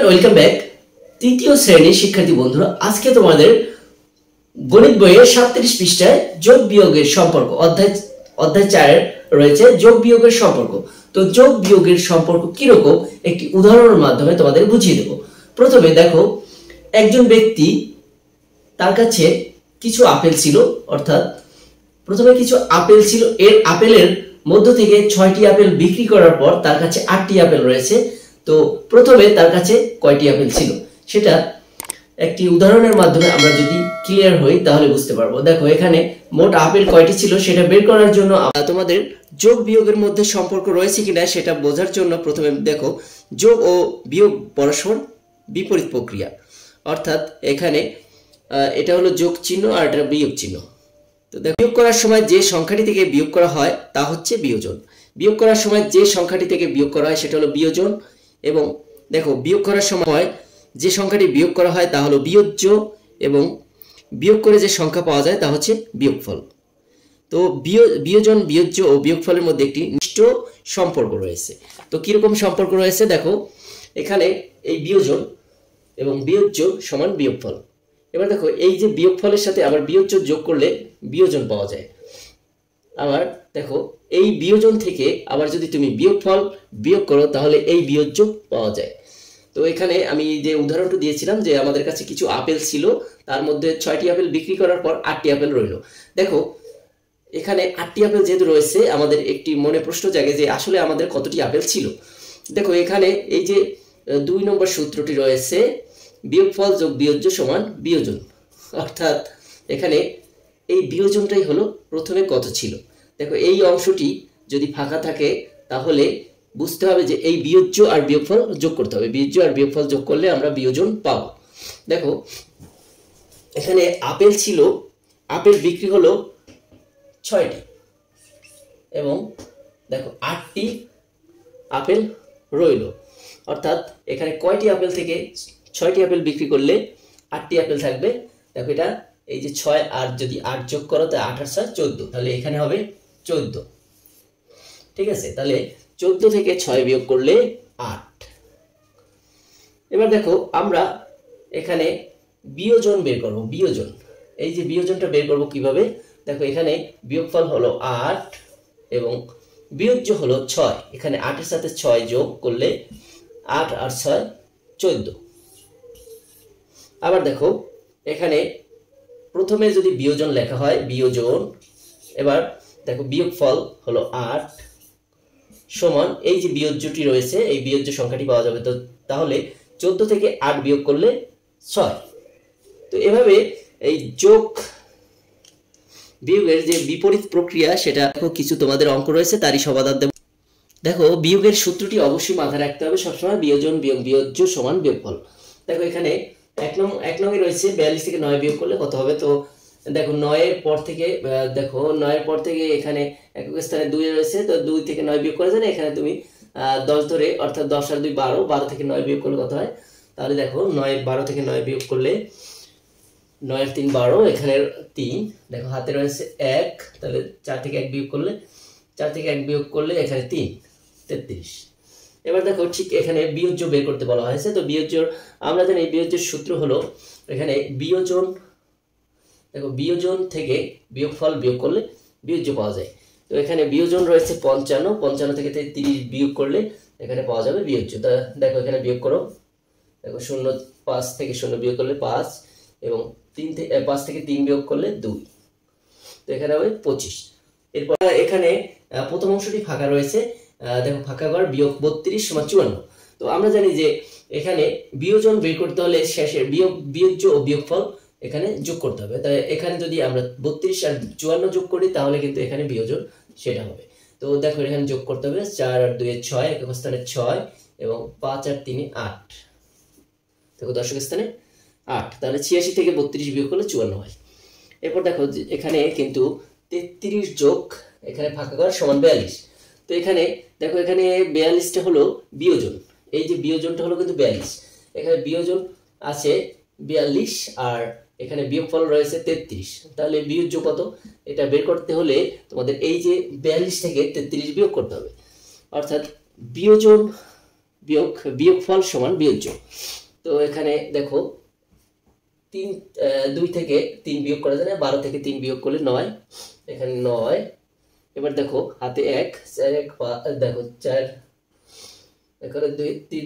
Welcome back. তৃতীয় শ্রেণীর শিক্ষার্থী বন্ধুরা, আজকে তোমাদের গণিত বইয়ের 37 পৃষ্ঠায় যোগ বিয়োগের সম্পর্ক অধ্যায় 4 রয়েছে যোগ বিয়োগের সম্পর্ক। তো যোগ বিয়োগের সম্পর্ক কি রকম একটি উদাহরণের মাধ্যমে তোমাদের বুঝিয়ে দেব। প্রথমে দেখো, একজন ব্যক্তি, তার কাছে কিছু আপেল ছিল, অর্থাৎ প্রথমে কিছু আপেল ছিল, এর আপেলের মধ্য থেকে 6টি আপেল বিক্রি করার পর তার কাছে 8টি আপেল রয়েছে। তো প্রথমে তার কাছে কয়টি আপেল ছিল সেটা একটি উদাহরণের মাধ্যমে আমরা যদি ক্লিয়ার হই তাহলে বুঝতে পারবো। দেখো, এখানে মোট আপেল কয়টি ছিল সেটা বের করার জন্য তোমাদের যোগ বিয়োগের মধ্যে সম্পর্ক রয়েছে কিনা সেটা বোঝার জন্য প্রথমে দেখো, যোগ ও বিয়োগ পরস্পর বিপরীত প্রক্রিয়া। অর্থাৎ এখানে এটা হলো যোগ চিহ্ন আর এটা বিয়োগ চিহ্ন। তো দেখো, বিয়োগ করার সময় যে সংখ্যাটি থেকে বিয়োগ করা হয় তা হচ্ছে বিয়োজন। বিয়োগ করার সময় যে সংখ্যাটি থেকে বিয়োগ করা হয় সেটা হলো বিয়োজন। এবং দেখো, বিয়োগ করার সময় যে সংখ্যাটি বিয়োগ করা হয় তা হলো বিয়োজ্য, এবং বিয়োগ করে যে সংখ্যা পাওয়া যায় তা হচ্ছে বিয়োগফল। তো বিয়োজন, বিয়োজ্য ও বিয়োগফলের মধ্যে একটি নিষ্ঠ সম্পর্ক রয়েছে। তো কিরকম সম্পর্ক রয়েছে দেখো, এখানে এই বিয়োজন এবং বিয়োজ্য সমান বিয়োগফল। এবার দেখো, এই যে বিয়োগফলের সাথে আবার বিয়োজ্য যোগ করলে বিয়োজন পাওয়া যায়। আবার দেখো, এই বিয়োজন থেকে আবার যদি তুমি বিয়োগফল বিয়োগ করো তাহলে এই বিয়োজ্য পাওয়া যায়। তো এখানে আমি যে উদাহরণটা দিয়েছিলাম যে আমাদের কাছে কিছু আপেল ছিল, তার মধ্যে 6টি আপেল বিক্রি করার পর 8টি আপেল রইল। দেখো, এখানে 8টি আপেল যেহেতু রয়েছে, আমাদের একটি মনে প্রশ্ন জাগে যে আসলে আমাদের কতটি আপেল ছিল। দেখো, এখানে এই যে 2 নম্বর সূত্রটি রয়েছে, বিয়োগফল যোগ বিয়োজ্য সমান বিয়োজন। অর্থাৎ এখানে এই বিয়োজনটাই হলো প্রথমে কত ছিল। দেখো, এই অংশটি যদি ফাঁকা থাকে তাহলে বুঝতে হবে যে এই বিয়োজ্য আর বিয়োগফল যোগ করতে হবে। বিয়োজ্য আর বিয়োগফল যোগ করলে আমরা বিয়োজন পাব। দেখো, এখানে আপেল ছিল, আপেল বিক্রি হলো 6টি, এবং দেখো 8টি আপেল রইল। অর্থাৎ এখানে কয়টি আপেল থেকে 6টি আপেল বিক্রি করলে 8টি আপেল থাকবে। দেখো, এটা এই যে 6 আর যদি 8 যোগ করো তাহলে 8 আর 6 14, তাহলে এখানে হবে 14। ঠিক আছে, তাহলে 14 থেকে 6 বিয়োগ করলে 8। এবার দেখো, আমরা এখানে বিয়োজন বের করব। বিয়োজন, এই যে বিয়োজনটা বের করব কিভাবে, দেখো এখানে বিয়োগফল হলো 8 এবং বিয়োজ্য হলো 6। এখানে 8 এর সাথে 6 যোগ করলে 8 আর 6 14। আবার দেখো, এখানে প্রথমে যদি বিয়োজন লেখা হয় বিয়োজন, এবার দেখো বিয়োগফল হলো 8 সমান এই যে বিয়োজ্যটি রয়েছে, এই বিয়োজ্য সংখ্যাটি পাওয়া যাবে। তো তাহলে 14 থেকে 8 বিয়োগ করলে 6। তো এভাবে এই যোগ বিয়োগের যে বিপরীত প্রক্রিয়া সেটা দেখো, কিছু তোমাদের অঙ্ক রয়েছে তারই সমাধান দেব। দেখো, বিয়োগের সূত্রটি অবশ্যই মাথায় রাখতে হবে সবসময়, বিয়োজন বিয়োগ বিয়োজ্য সমান বিয়োগফল। দেখো, এখানে এক নং রয়েছে 42 থেকে 9 বিয়োগ করলে কত হবে। তো দেখো, 9 এর পর থেকে দেখো 9 এর পর থেকে এখানে একক স্থানে 2 রয়েছে, তো 2 থেকে 9 বিয়োগ করে যায়, এখানে তুমি 10 ধরে, অর্থাৎ 10 আর 2 12, 12 থেকে 9 বিয়োগ করলে কত হয়। তাহলে দেখো, 12 থেকে 9 বিয়োগ করলে 9 আর 3 12, এখানে 3, দেখো হাতে রয়েছে 1, তাহলে 4 থেকে 1 বিয়োগ করলে, 4 থেকে 1 বিয়োগ করলে এখানে 3, 33। এবার দেখো, ঠিক এখানে বিয়োজ্য বের করতে বলা হয়েছে। তো বিয়োজ্য আমরা জানি, বিয়োজ্যের সূত্র হলো এখানে বিয়োজন। দেখো, বিয়োজন থেকে বিয়োগফল বিয়োগ করলে বিয়োজ্য পাওয়া যায়। তো এখানে বিয়োজন রয়েছে 55, 55 থেকে 30 বিয়োগ করলে এখানে পাওয়া যাবে বিয়োজ্য। তা দেখো, এখানে বিয়োগ করো, দেখো 0, 5 থেকে 0 বিয়োগ করলে 5, এবং 5 থেকে 3 বিয়োগ করলে 2, তো এখানে হবে 25। এরপর এখানে প্রথম অংশটি ফাঁকা রয়েছে, দেখো ফাঁকা ঘর, বিয়োগ 32 সমান 54। তো আমরা জানি যে এখানে বিয়োজন বের করতে হলে শেষের বিয়োজ্য ও বিয়োগফল এখানে যোগ করতে হবে। তাই এখানে যদি আমরা 32 আর 54 যোগ করি তাহলে কিন্তু এখানে বিয়োজন সেটা হবে। তো দেখো, এখানে যোগ করতে হবে 4 আর 2 6, একক স্থানে 6, এবং 5 আর 3 8, দেখো দশক স্থানে 8, তাহলে 86 থেকে 32 বিয়োগ করলে 54 হয়। এরপর দেখো, এখানে কিন্তু 33 যোগ এখানে ফাঁকা ঘর সমান 42। তো এখানে দেখো, এখানে 42টা হলো বিয়োজন, এই যে বিয়োজনটা হলো কিন্তু 42, এখানে বিয়োজন আছে 42 আর এখানে বিয়োগফল রয়েছে 33, তাহলে বিয়োজ্য কত এটা বের করতে হলে তোমাদের এই যে 42 থেকে 33 বিয়োগ করতে হবে। অর্থাৎ বিয়োজন বিয়োগফল সমান বিয়োজ্য। তো এখানে দেখো 2 থেকে 3 বিয়োগ করা যায় না, 12 থেকে 3 বিয়োগ করলে 9, এখানে 9। এবার দেখো হাতে 1, 4 1 দেখো 4, এখানে 2 3,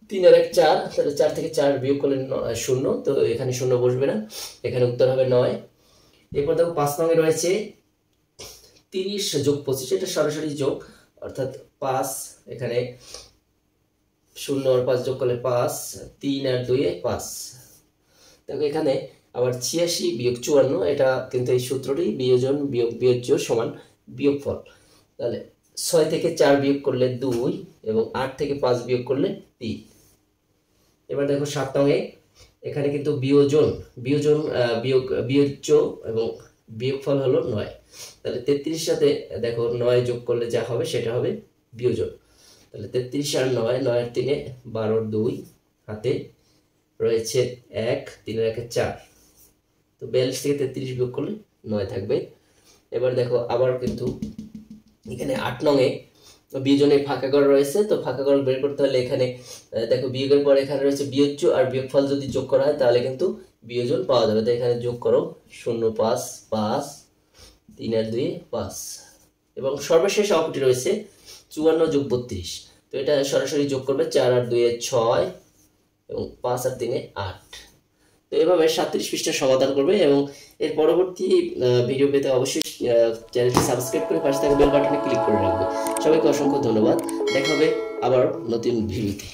3 আর 1 4, তাহলে 4 থেকে 4 বিয়োগ করলে 0, তো এখানে 0 বসবে না, এখানে উত্তর হবে 9। এরপর দেখো 5 নং এ রয়েছে 30 যোগ 25, এটা সরাসরি যোগ, অর্থাৎ 5, এখানে 0 আর 5 যোগ করলে 5, 3 আর 2 এ 5। দেখো এখানে আবার 86 বিয়োগ 54, এটা কিন্তু এই সূত্রটি বিয়োজন বিয়োগ বিয়োজ্য সমান বিয়োগফল। তাহলে 6 থেকে 4 বিয়োগ করলে 2 এবং 8 থেকে 5 বিয়োগ করলে 3। এবার দেখো 7 নং এ এখানে কিন্তু বিয়োজ্য এবং বিয়োগফল হলো 9। তাহলে 33 সাথে দেখো 9 যোগ করলে যা হবে সেটা হবে বিয়োজন। তাহলে 33 আর 9, 9 আর 3 12, 2 হাতে রয়েছে 1, 3 আর 1 4, তো 42 থেকে 33 বিয়োগ করলে 9 থাকবে। এবার দেখো আবার কিন্তু এখানে 8 নং এ বিয়োজনে ফাঁকা ঘর রয়েছে, তো ফাঁকা ঘর বের করতে হলে এখানে দেখো বিয়োগের পর এখানে রয়েছে বিয়োজ্য আর বিয়োগফল যদি যোগ করা হয় তাহলে কিন্তু বিয়োজন পাওয়া যাবে। তো এখানে যোগ করো 0 5 5, 3 আর 2 5, এবং সর্বশেষ অঙ্কটি রয়েছে 54 যোগ 32, তো এটা সরাসরি যোগ করবে 4 আর 2 6 এবং 5 আর 3 8। তো এভাবে 37 পৃষ্ঠার সমাধান করবে, এবং এর পরবর্তী ভিডিও পেতে অবশ্যই চ্যানেলটি সাবস্ক্রাইব করে পাশে থাকা বেল বাটনে ক্লিক করে রাখবে। সবাইকে অসংখ্য ধন্যবাদ, দেখা হবে আবার নতুন ভিডিওতে।